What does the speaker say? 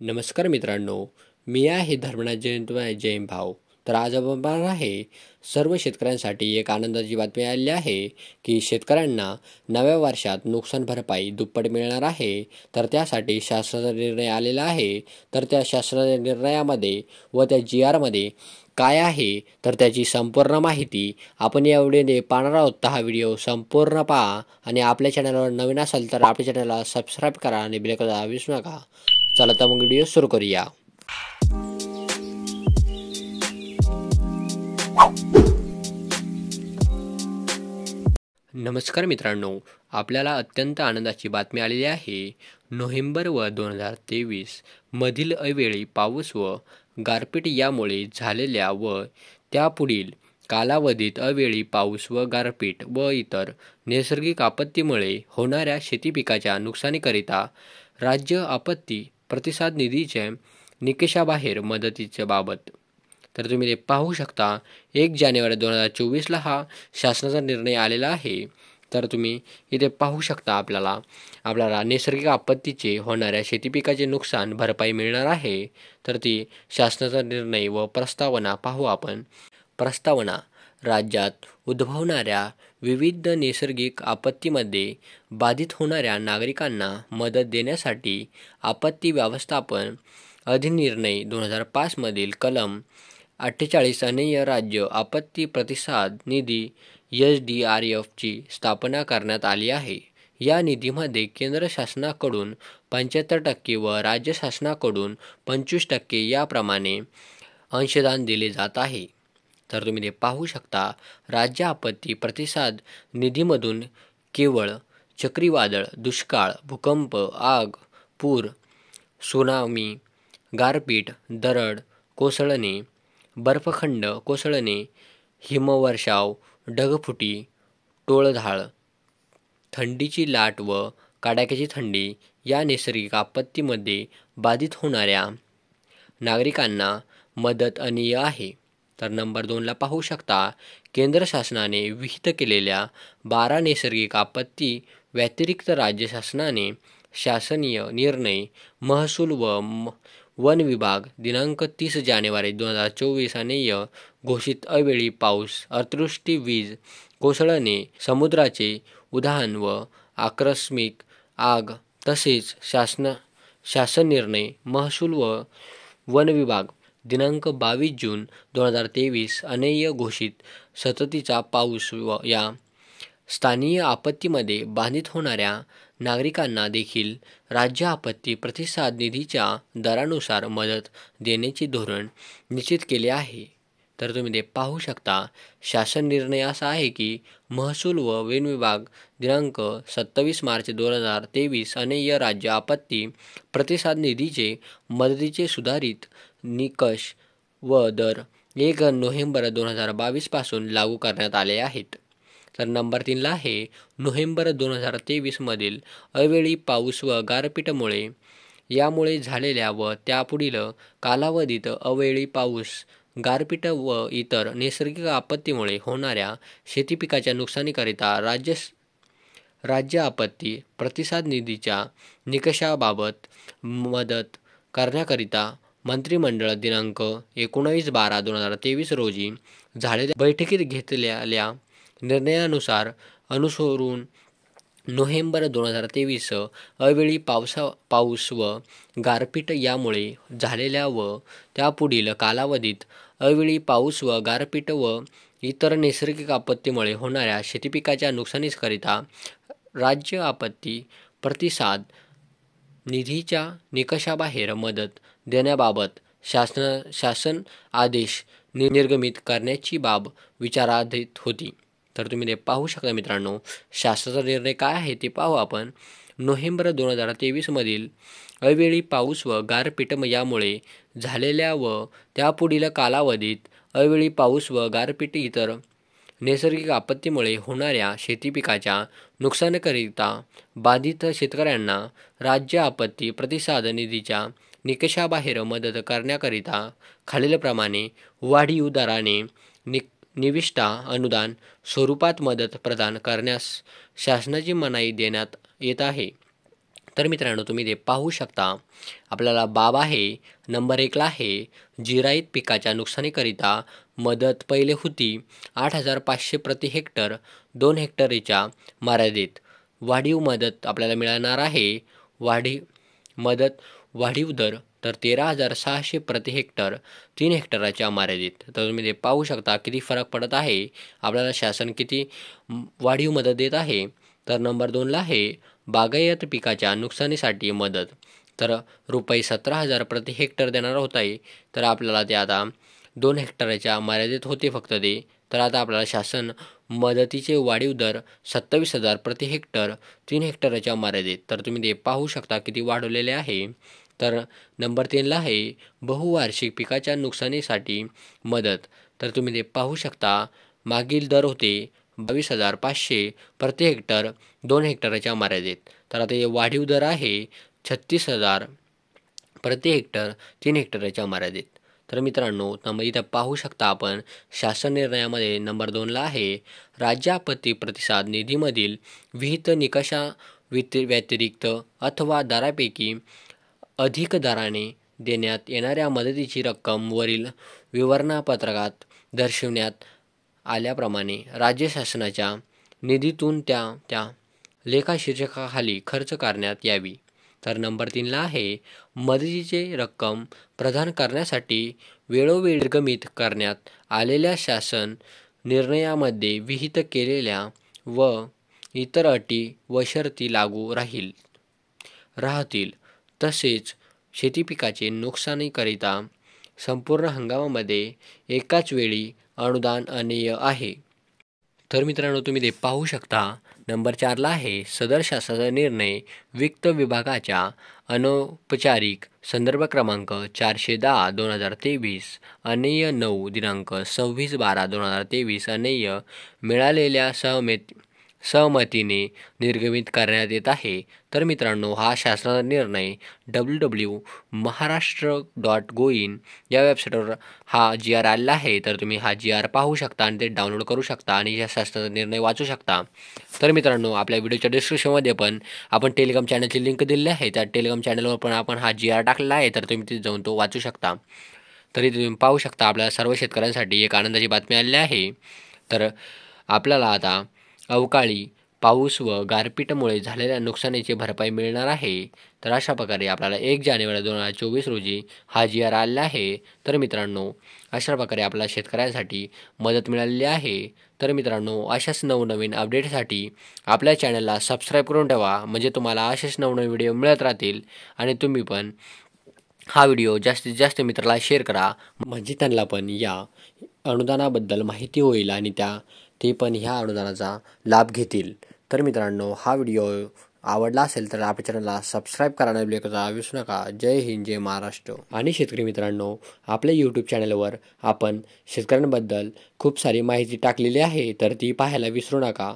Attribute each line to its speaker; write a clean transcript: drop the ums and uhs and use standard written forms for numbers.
Speaker 1: नमस्कार मित्रांनो, मी आहे धर्मराज जैन भाव. तर आज आपण आहे सर्व शेतकऱ्यांसाठी एक आनंदाची बातमी आलेली आहे की शेतकऱ्यांना नव्या वर्षात नुकसान भरपाई दुप्पट मिळणार आहे. तर त्यासाठी शासनाचा निर्णय आलेला आहे. तर त्या शासनाच्या निर्णयामध्ये व त्या GRमध्ये काय आहे तर त्याची संपूर्ण माहिती आपण या व्हिडिओने पाहणार आहोत. तर हा व्हिडिओ संपूर्ण पहा आणि आपल्या चॅनलवर नवीन असाल तर आपल्या चॅनलला सबस्क्राईब करा आणि बेल आयकॉन दाबायला विसरू नका. चला तर मग व्हिडिओ सुरू करूया. नमस्कार मित्रांनो, आपल्याला अत्यंत आनंदाची बातमी आलेली आहे. नोव्हेंबर व 2023 मधील अवेळी पाऊस व गारपीट यामुळे झालेल्या व त्यापुढील कालावधीत अवेळी पाऊस व गारपीट व इतर नैसर्गिक आपत्तीमुळे होणाऱ्या शेतीपिकाच्या नुकसानीकरिता राज्य आपत्ती प्रतिसाद निधीच्या निकषाबाहेर मदतीच्या बाबत. तर तुम्ही ते पाहू शकता 1 जानेवारी 2024ला हा शासनाचा निर्णय आलेला आहे. तर तुम्ही इथे पाहू शकता आपल्याला नैसर्गिक आपत्तीचे होणाऱ्या शेतीपिकाचे नुकसान भरपाई मिळणार आहे. तर ती शासनाचा निर्णय व प्रस्तावना पाहू आपण. प्रस्तावना: राज्यात उद्भवणाऱ्या विविध नैसर्गिक आपत्तीमध्ये बाधित होणाऱ्या नागरिकांना मदत देण्यासाठी आपत्ती व्यवस्थापन अधिनिर्णय 2005 मधील कलम 48 अन्वये राज्य आपत्ती प्रतिसाद निधी SDRFची स्थापना करण्यात आली आहे. या निधीमध्ये केंद्र शासनाकडून 75% व राज्य शासनाकडून 25% याप्रमाणे अंशदान दिले जात आहे. तर तुम्ही ते पाहू शकता. राज्य आपत्ती प्रतिसाद निधीमधून केवळ चक्रीवादळ, दुष्काळ, भूकंप, आग, पूर, सुनामी, गारपीट, दरड कोसळणे, बर्फखंड कोसळणे, हिमवर्षाव, ढगफुटी, टोळधाड, थंडीची लाट व कडाक्याची थंडी या नैसर्गिक आपत्तीमध्ये बाधित होणाऱ्या नागरिकांना मदत अनिय आहे. तर नंबर 2ला पाहू शकता. केंद्र शासनाने विहित केलेल्या 12 नैसर्गिक आपत्ती व्यतिरिक्त राज्य शासनाने शासनीय निर्णय महसूल व वन विभाग दिनांक 30 जानेवारी 2024 अन्वये घोषित अवेळी पाऊस, अतिवृष्टी, वीज कोसळणे, समुद्राचे उधाण व आकस्मिक आग तसेच शासन निर्णय महसूल व वन विभाग दिनांक 22 जून 2023 अन्वये घोषित सततीचा पाऊस व या स्थानीय आपत्तीमध्ये बाधित होणाऱ्या नागरिकांना देखील राज्य आपत्ती प्रतिसाद निधीच्या दरानुसार मदत देण्याचे धोरण निश्चित केले आहे. तर तुम्ही ते पाहू शकता. शासन निर्णय असा आहे की महसूल व वन विभाग दिनांक 27 मार्च 2023 अन्वये राज्य आपत्ती प्रतिसाद निधीचे मदतीचे सुधारित निकष व दर 1 नोव्हेंबर 2022 पासून लागू करण्यात आले आहेत. तर नंबर 3ला आहे. नोव्हेंबर 2023 मधील अवेळी पाऊस व गारपीटमुळे यामुळे झालेल्या व त्यापुढील कालावधीत अवेळी पाऊस, गारपीट व इतर नैसर्गिक आपत्तीमुळे होणाऱ्या शेतीपिकाच्या नुकसानीकरिता राज्य आपत्ती प्रतिसाद निधीच्या निकषाबाबत मदत करण्याकरिता मंत्रिमंडळ दिनांक 19/12/2023 रोजी झालेल्या बैठकीत घेतलेल्या निर्णयानुसार अनुसरून नोव्हेंबर 2023 अवेळी पाऊस व गारपीट यामुळे झालेल्या व त्यापुढील कालावधीत अवेळी पाऊस व गारपीट व इतर नैसर्गिक आपत्तीमुळे होणाऱ्या शेतीपिकाच्या नुकसानीकरिता राज्य आपत्ती प्रतिसाद निधीच्या निकषाबाहेर मदत देण्याबाबत शासन आदेश निर्गमित करण्याची बाब विचाराधीन होती. तर तुम्ही ते पाहू शकता मित्रांनो. शासनाचा निर्णय काय आहे ते पाहू आपण. नोव्हेंबर 2023 मधील अवेळी पाऊस व गारपीट यामुळे झालेल्या व त्यापुढील कालावधीत अवेळी पाऊस व गारपीट इतर नैसर्गिक आपत्तीमुळे होणाऱ्या शेतीपिकाच्या नुकसानीकरिता बाधित शेतकऱ्यांना राज्य आपत्ती प्रतिसाद निधीच्या निकषाबाहेर मदत करण्याकरिता खालीलप्रमाणे वाढीव दराने निविष्ठा अनुदान स्वरूपात मदत प्रदान करण्यास शासनाची मनाई देण्यात येत आहे. तर मित्रांनो तुम्ही ते पाहू शकता. आपल्याला बाब आहे. नंबर 1ला आहे जिरायत पिकाच्या नुकसानीकरिता मदत पहिले होती 8,500 प्रति हेक्टर 2 हेक्टरच्या मर्यादेत. वाढीव मदत आपल्याला मिळणार आहे. वाढीव दर तर 13,600 प्रति हेक्टर 3 हेक्टरच्या मर्यादेत. तर तुम्ही ते पाहू शकता किती फरक पडत आहे. आपल्याला शासन किती वाढीव मदत देत आहे. तर नंबर 2ला आहे बागायत पिकाच्या नुकसानीसाठी मदत. तर रुपये 17,000 प्रति हेक्टर देणार होत आहे. तर आपल्याला ते आता 2 हेक्टरच्या मर्यादेत होते फक्त ते. तर आता आपल्याला शासन मदतीचे वाढीव दर 27,000 प्रति हेक्टर 3 हेक्टरच्या मर्यादेत. तर तुम्ही ते पाहू शकता किती वाढवलेले आहे. तर नंबर 3ला आहे बहुवार्षिक पिकाच्या नुकसानीसाठी मदत. तर तुम्ही ते पाहू शकता मागील दर होते 22,500 प्रति हेक्टर 2 हेक्टरच्या मर्यादेत. तर आता हे वाढीव दर आहे 36,000 प्रति हेक्टर 3 हेक्टरच्या मर्यादेत. तर मित्रांनो इथं पाहू शकता आपण शासन निर्णयामध्ये नंबर 2ला आहे राज्य आपत्ती प्रतिसाद निधीमधील विहित निकषा व्यतिरिक्त अथवा दरापैकी अधिक दराने देण्यात येणाऱ्या मदतीची रक्कम वरील विवरणपत्रात दर्शविण्यात आल्याप्रमाणे राज्य शासनाच्या निधीतून त्या लेखाशीर्षकाखाली खर्च करण्यात यावी. तर नंबर 3ला आहे मदतीची रक्कम प्रदान करण्यासाठी वेळोवेळी निर्गमित करण्यात आलेल्या शासन निर्णयामध्ये विहित केलेल्या व इतर अटी व शर्ती लागू राहतील. तसेच शेतीपिकाचे नुकसानीकरिता संपूर्ण हंगामामध्ये एकाच वेळी अनुदान आणीय आहे. तर मित्रांनो तुम्ही ते पाहू शकता. नंबर 4ला आहे सदर शासनाचा निर्णय वित्त विभागाच्या अनौपचारिक संदर्भ क्रमांक 410/2023 अन्वये 9 दिनांक 26/12/2023 अन्वये मिळालेल्या सहमतीने निर्गमित करण्यात येत आहे. तर मित्रांनो हा शासनाचा निर्णय www.maharashtra.gov.in या वेबसाईटवर हा GR आलेला आहे. तर तुम्ही हा GR पाहू शकता आणि ते डाउनलोड करू शकता आणि या शासनाचा निर्णय वाचू शकता. तर मित्रांनो आपल्या व्हिडिओच्या डिस्क्रिप्शनमध्ये पण आपण टेलिग्राम चॅनलची लिंक दिलेली आहे. त्या टेलिग्राम चॅनलवर पण आपण हा GR टाकलेला आहे. तर तुम्ही तिथे जाऊन तो वाचू शकता. तरी तुम्ही पाहू शकता आपल्या सर्व शेतकऱ्यांसाठी एक आनंदाची बातमी आलेली आहे. तर आपल्याला आता अवकाळी पाऊस व गारपीटमुळे झालेल्या नुकसानीची भरपाई मिळणार आहे. तर अशा प्रकारे आपल्याला 1 जानेवारी 2024 रोजी हा GR आलेला आहे. तर मित्रांनो अशा प्रकारे आपल्या शेतकऱ्यांसाठी मदत मिळालेली आहे. तर मित्रांनो अशाच नवनवीन अपडेटसाठी आपल्या चॅनलला सबस्क्राईब करून ठेवा. म्हणजे तुम्हाला असेच नवनवीन व्हिडिओ मिळत राहतील. आणि तुम्ही पण हा व्हिडिओ जास्तीत जास्त मित्राला शेअर करा. म्हणजे त्यांना पण या अनुदानाबद्दल माहिती होईल आणि ते पण ह्या अनुदानाचा लाभ घेतील. तर मित्रांनो हा व्हिडिओ आवडला असेल तर आपल्या चॅनलला सबस्क्राईब करायला विसरू नका. जय हिंद जय महाराष्ट्र. आणि शेतकरी मित्रांनो आपल्या यूट्यूब चॅनलवर आपण शेतकऱ्यांबद्दल खूप सारी माहिती टाकलेली आहे. तर ती पाहायला विसरू नका.